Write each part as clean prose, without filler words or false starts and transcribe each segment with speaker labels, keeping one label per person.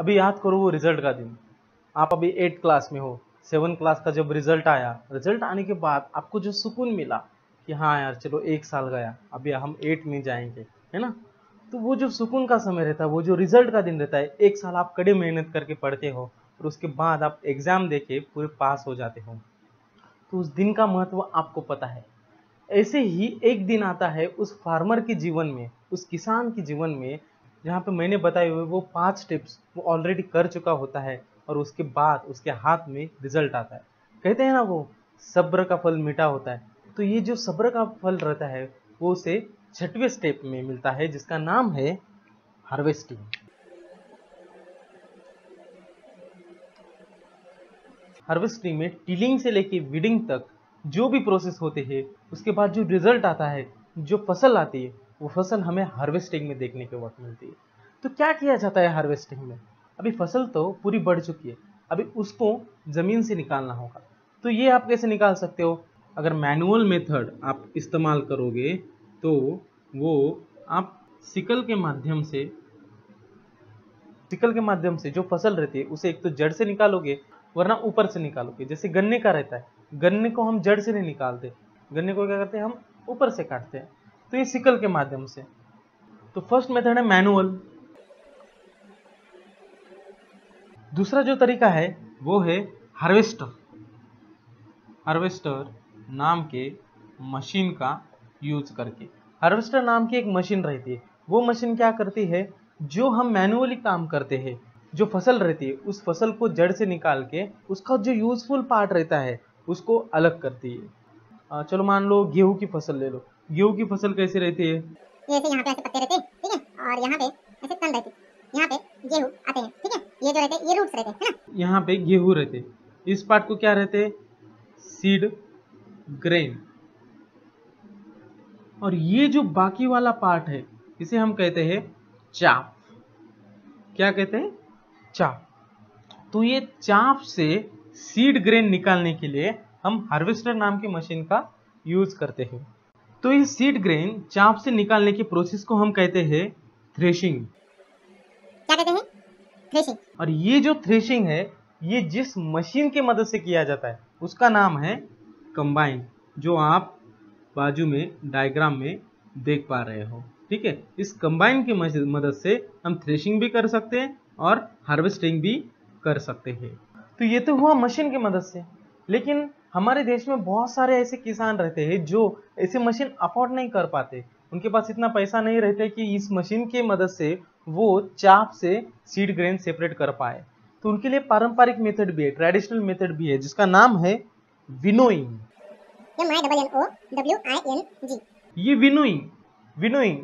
Speaker 1: अभी याद करो वो रिजल्ट का दिन, आप अभी 8 क्लास में हो, 7 क्लास का जब रिजल्ट आया, रिजल्ट आने के बाद आपको जो सुकून मिला कि हाँ यार चलो 1 साल गया, अभी हम 8 में जाएंगे, है ना। तो वो जो सुकून का समय रहता है, वो जो रिजल्ट का दिन रहता है, 1 साल आप कड़ी मेहनत करके पढ़ते हो और उसके बाद आप एग्जाम देके पूरे पास हो जाते हो, तो उस दिन का महत्व आपको पता है। ऐसे ही एक दिन आता है उस फार्मर के जीवन में, उस किसान के जीवन में, जहाँ पे मैंने बताए हुए वो 5 स्टेप्स वो ऑलरेडी कर चुका होता है और उसके बाद उसके हाथ में रिजल्ट आता है। कहते हैं ना वो सब्र का फल मीठा होता है, तो ये जो सब्र का फल रहता है वो उसे 6वें स्टेप में मिलता है, जिसका नाम है हार्वेस्टिंग। हार्वेस्टिंग में टिलिंग से लेके वीडिंग तक जो भी प्रोसेस होते हैं, उसके बाद जो रिजल्ट आता है, जो फसल आती है, वो फसल हमें हार्वेस्टिंग में देखने के वक्त मिलती है। तो क्या किया जाता है हार्वेस्टिंग में? अभी फसल तो पूरी बढ़ चुकी है, अभी उसको जमीन से निकालना होगा। तो ये आप कैसे निकाल सकते हो? अगर मैनुअल मेथड आप इस्तेमाल करोगे तो वो आप सिकल के माध्यम से जो फसल रहती है उसे एक तो जड़ से निकालोगे, वरना ऊपर से निकालोगे। जैसे गन्ने का रहता है, गन्ने को हम जड़ से नहीं निकालते, गन्ने को क्या करते हैं, हम ऊपर से काटते हैं। तो ये सिकल के माध्यम से। तो फर्स्ट मेथड है मैनुअल। दूसरा जो तरीका है वो है हार्वेस्टर। हार्वेस्टर नाम के मशीन का यूज करके। हार्वेस्टर नाम की एक मशीन रहती है, वो मशीन क्या करती है, जो हम मैनुअली काम करते हैं, जो फसल रहती है उस फसल को जड़ से निकाल के उसका जो यूजफुल पार्ट रहता है उसको अलग करती है। चलो मान लो गेहूं की फसल ले लो। गेहूं की फसल कैसे रहती है?
Speaker 2: जैसे यहाँ पे ऐसे पत्ते रहते हैं, ठीक है, और यहाँ पे ऐसे तन रहती है, यहाँ पे गेहूं आते हैं, ठीक है, ये जो रहते हैं ये रूट्स रहते हैं, है ना।
Speaker 1: यहाँ पे गेहूं रहते, इस पार्ट को क्या रहते, सीड ग्रेन। और ये जो बाकी वाला पार्ट है इसे हम कहते हैं चाप। क्या कहते हैं? चाप। तो ये चाप से सीड ग्रेन निकालने के लिए हम हार्वेस्टर नाम की मशीन का यूज करते हैं। तो इस सीड ग्रेन चाप से निकालने की प्रोसेस को हम कहते हैं थ्रेशिंग।
Speaker 2: क्या कहते हैं? थ्रेशिंग।
Speaker 1: और ये जो थ्रेशिंग है, ये जिस मशीन की मदद से किया जाता है उसका नाम है कंबाइन, जो आप बाजू में डायग्राम में देख पा रहे हो। ठीक है, इस कंबाइन की मदद से हम थ्रेशिंग भी कर सकते हैं और हार्वेस्टिंग भी कर सकते हैं। तो ये तो हुआ मशीन की मदद से, लेकिन हमारे देश में बहुत सारे ऐसे किसान रहते हैं जो ऐसे मशीन अफोर्ड नहीं कर पाते, उनके पास इतना पैसा नहीं रहता कि इस मशीन की मदद से वो चाप से सीड ग्रेन सेपरेट कर पाए। तो उनके लिए पारंपरिक मेथड भी है, ट्रेडिशनल मेथड भी है, जिसका नाम है विनोइंग।
Speaker 2: MINOWING।
Speaker 1: ये विनोइंग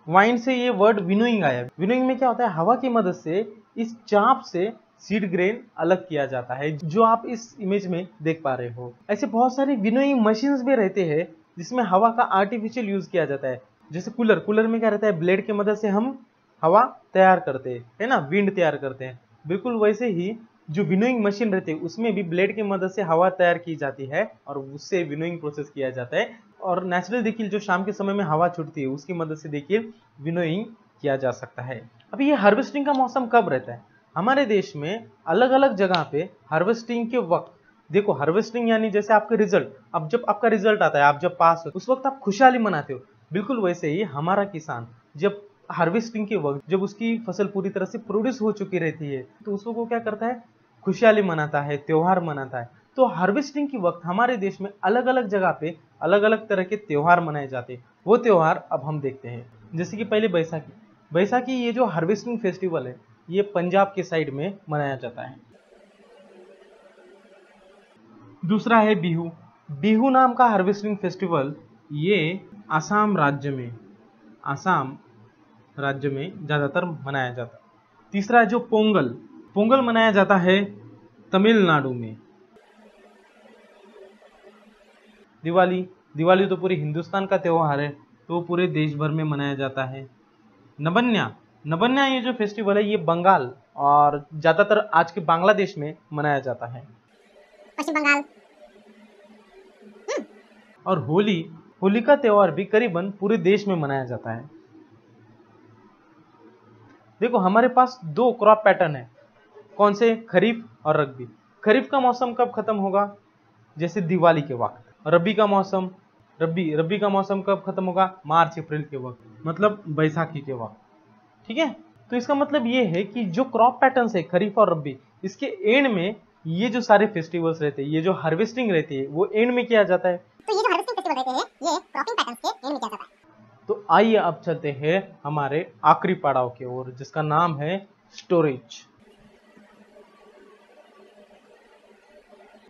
Speaker 1: वाइंड से ये वर्ड विनोइंग आया। विनोइंग में क्या होता है, हवा की मदद से इस चाप से सीड ग्रेन अलग किया जाता है, जो आप इस इमेज में देख पा रहे हो। ऐसे बहुत सारे विनोइंग मशीन्स भी रहते हैं जिसमें हवा का आर्टिफिशियल यूज किया जाता है। जैसे कूलर में क्या रहता है, ब्लेड की मदद से हम हवा तैयार करते हैं, है ना, विंड तैयार करते हैं। बिल्कुल वैसे ही जो विनोइंग मशीन रहती है उसमें भी ब्लेड की मदद से हवा तैयार की जाती है और उससे विनोइंग प्रोसेस किया जाता है। और नेचुरल देखिए जो शाम के समय में हवा छूटती है उसकी मदद से देखिए विनोइंग किया जा सकता है। अभी ये हार्वेस्टिंग का मौसम कब रहता है? हमारे देश में अलग अलग जगह पे हार्वेस्टिंग के वक्त, देखो हार्वेस्टिंग यानी जैसे आपका रिजल्ट, अब जब आपका रिजल्ट आता है, आप जब पास हो उस वक्त आप खुशहाली मनाते हो। बिल्कुल वैसे ही हमारा किसान जब हार्वेस्टिंग के वक्त, जब उसकी फसल पूरी तरह से प्रोड्यूस हो चुकी रहती है, तो उस वक्त वो क्या करता है, खुशहाली मनाता है, त्योहार मनाता है। तो हार्वेस्टिंग के वक्त हमारे देश में अलग अलग जगह पे अलग अलग तरह के त्योहार मनाए जाते हैं। वो त्योहार अब हम देखते हैं। जैसे कि पहले बैसाखी ये जो हार्वेस्टिंग फेस्टिवल है ये पंजाब के साइड में मनाया जाता है। दूसरा है बिहू। बिहू नाम का हार्वेस्टिंग फेस्टिवल ये आसाम राज्य में ज्यादातर मनाया जाता है। तीसरा है जो पोंगल मनाया जाता है तमिलनाडु में। दिवाली तो पूरे हिंदुस्तान का त्योहार है, तो पूरे देश भर में मनाया जाता है। नबन्या ये जो फेस्टिवल है ये बंगाल और ज्यादातर आज के बांग्लादेश में मनाया जाता है।
Speaker 2: पश्चिम बंगाल।
Speaker 1: और होली का त्योहार भी करीबन पूरे देश में मनाया जाता है। देखो हमारे पास दो क्रॉप पैटर्न है, कौन से, खरीफ और रबी। खरीफ का मौसम कब खत्म होगा, जैसे दिवाली के वक्त। रबी का मौसम, रबी का मौसम कब खत्म होगा, मार्च अप्रैल के वक्त, मतलब बैसाखी के वक्त, ठीक है। तो इसका मतलब ये है कि जो क्रॉप पैटर्न है खरीफ और रबी, इसके एंड में ये जो सारे फेस्टिवल्स रहते हैं, ये जो हार्वेस्टिंग रहती है, वो एंड में किया जाता है।
Speaker 2: तो ये जो हार्वेस्टिंग फेस्टिवल रहते हैं, ये क्रॉपिंग पैटर्न्स के एंड में किया जाता है।
Speaker 1: तो आइए अब चलते हैं हमारे आखिरी पड़ाव की ओर, जिसका नाम है स्टोरेज।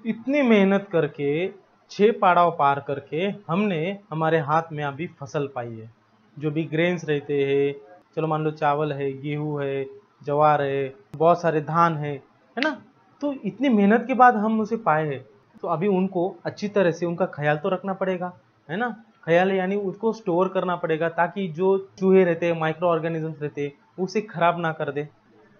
Speaker 1: इतनी मेहनत करके 6 पड़ाव पार करके हमने हमारे हाथ में अभी फसल पाई है। जो भी ग्रेन्स रहते हैं, चलो मान लो चावल है, गेहूं है, ज्वार है, बहुत सारे धान है ना। तो इतनी मेहनत के बाद हम उसे पाए हैं, तो अभी उनको अच्छी तरह से उनका ख्याल तो रखना पड़ेगा, है ना। ख्याल यानी उसको स्टोर करना पड़ेगा, ताकि जो चूहे रहते हैं, माइक्रो ऑर्गेनिजम्स रहते हैं, उसे खराब ना कर दे।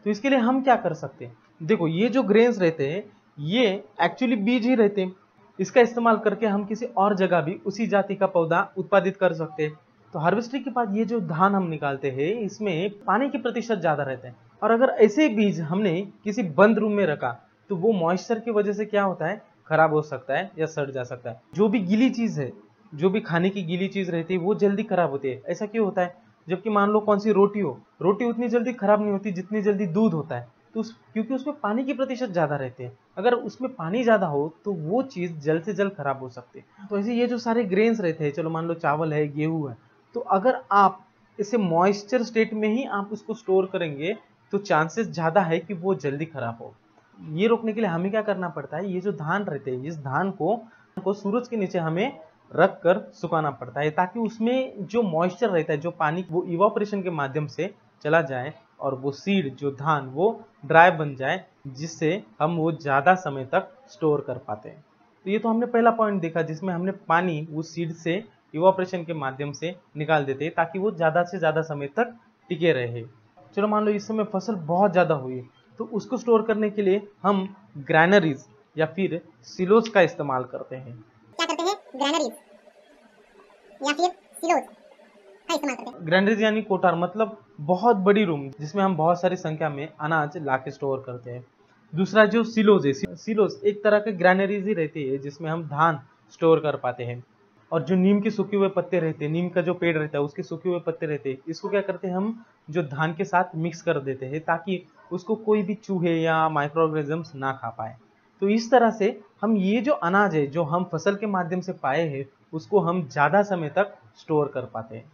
Speaker 1: तो इसके लिए हम क्या कर सकते हैं, देखो ये जो ग्रेन्स रहते हैं, ये एक्चुअली बीज ही रहते हैं। इसका इस्तेमाल करके हम किसी और जगह भी उसी जाति का पौधा उत्पादित कर सकते हैं। तो हार्वेस्टिंग के बाद ये जो धान हम निकालते हैं, इसमें पानी की प्रतिशत ज्यादा रहते हैं, और अगर ऐसे बीज हमने किसी बंद रूम में रखा, तो वो मॉइस्चर की वजह से क्या होता है, खराब हो सकता है या सड़ जा सकता है। जो भी गीली चीज है, जो भी खाने की गीली चीज रहती है, वो जल्दी खराब होती है। ऐसा क्यों होता है, जबकि मान लो कौन सी रोटी हो, रोटी उतनी जल्दी खराब नहीं होती जितनी जल्दी दूध होता है। तो क्योंकि उसमें पानी की प्रतिशत ज्यादा रहती है, अगर उसमें पानी ज्यादा हो तो वो चीज जल्द से जल्द खराब हो सकती है। तो ऐसे ये जो सारे ग्रेन्स रहते हैं, चलो मान लो चावल है, गेहूं है, तो अगर आप इसे मॉइस्चर स्टेट में ही आप उसको स्टोर करेंगे, तो चांसेस ज्यादा है कि वो जल्दी खराब हो। ये रोकने के लिए हमें क्या करना पड़ता है, ये जो धान रहते हैं, इस धान को सूरज के नीचे हमें रख कर सुखाना पड़ता है, ताकि उसमें जो मॉइस्चर रहता है, जो पानी, वो इवापोरेशन के माध्यम से चला जाए, और वो सीड, जो धान, वो ड्राई बन जाए, जिससे हम वो ज्यादा समय तक स्टोर कर पाते हैं। तो ये तो हमने पहला पॉइंट देखा, जिसमें हमने पानी उस सीड से इवापोरेशन के माध्यम से निकाल देते हैं, ताकि वो ज्यादा से ज्यादा समय तक टिके रहे। चलो मान लो इस समय फसल बहुत ज्यादा हुई है, तो उसको स्टोर करने के लिए हम ग्रैनरीज या फिर सिलोज का इस्तेमाल करते हैं।
Speaker 2: क्या करते हैं, ग्रैनरीज या फिर सिलोज का इस्तेमाल करते हैं।
Speaker 1: ग्रैनरीज यानी कोठार, मतलब बहुत बड़ी रूम, जिसमें हम बहुत सारी संख्या में अनाज लाके स्टोर करते हैं। दूसरा जो सिलोज है, सिलोज एक तरह के ग्रैनरीज ही रहती है, जिसमें हम धान स्टोर कर पाते हैं। और जो नीम के सूखे हुए पत्ते रहते हैं, नीम का जो पेड़ रहता है, उसके सूखे हुए पत्ते रहते हैं, इसको क्या करते हैं, हम जो धान के साथ मिक्स कर देते हैं, ताकि उसको कोई भी चूहे या माइक्रो ऑर्गेनिजम्स ना खा पाए। तो इस तरह से हम ये जो अनाज है, जो हम फसल के माध्यम से पाए हैं, उसको हम ज्यादा समय तक स्टोर कर पाते हैं।